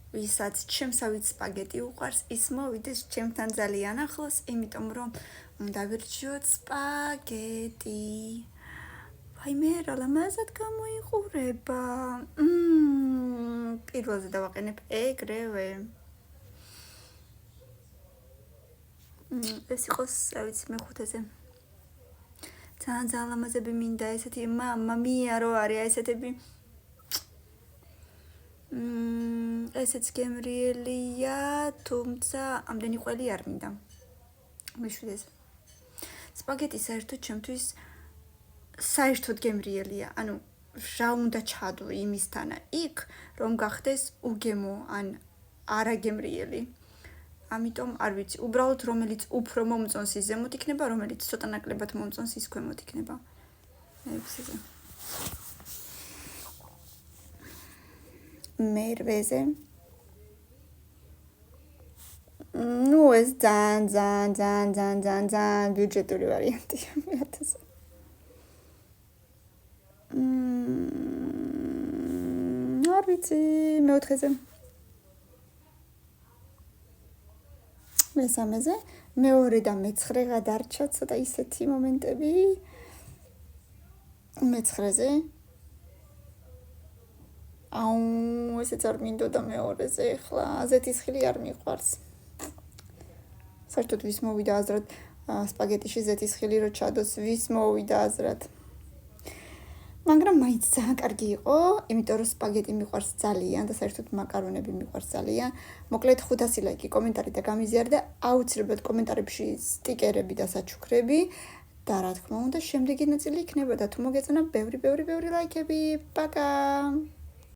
ვისაც ჩემსავით სპაგეტი უყვარს, ის მოვიდეს ჩემთან ძალიან ახლოს, იმიტომ რომ უნდა ვირჩიოთ სპაგეტი. ვაიმე, რა ლამაზად გამოიყურება. პირველზე დავაყენებ ეგრევე. ეს იყოს, რა ვიცი, მეხუთეზე. ძალიან ლამაზები მინდა ესეთი, მამა მია რო არის ესეთები. ესეც გემრიელია, თუმცა ამდენი ყველი არ მინდა. მეშვიდეზე. სპაგეტი საერთოდ ჩემთვის საერთოდ გემრიელია, ანუ რა უნდა ჩადო იმისთანა იქ, რომ გახდეს უგემო ან არაგემრიელი. ამიტომ არ ვიცი, უბრალოდ რომელიც უფრო მომწონს ის ზემოთ იქნება, რომელიც ცოტა ნაკლებად მომწონს ის ქვემოთ იქნება. მეექვსეზე. მერვეზე. ნუ ეს ძალიან ბიუჯეტური ვარიანტია 1000-ზე. არ ვიცი, მეოთხეზე. მესამეზე, მეორე და მეცხრე გადარჩა ცოტა ისეთი მომენტები. მეცხრეზე. ესეც არ მინდოდა მეორეზე ახლა, ზეთისხილი არ მიყვარს. საერთოდ ვის მოვიდა აზრად სპაგეტიში ზეთისხილი რო ჩადოს, ვის მოვიდა აზრად. მაგრამ მაინც ძალიან კარგი იყო, იმიტომ რომ სპაგეტი მიყვარს ძალიან და საერთოდ მაკარონები მიყვარს ძალიან. მოკლედ 500 ლაიკი, კომენტარი და გამიზიარდა, აუცილებლად კომენტარებში სტიკერები და საჩუქრები და რა თქმა უნდა, შემდეგი ნაწილი იქნება და თუ მოგეწონა ბევრი ლაიქები. პაკა!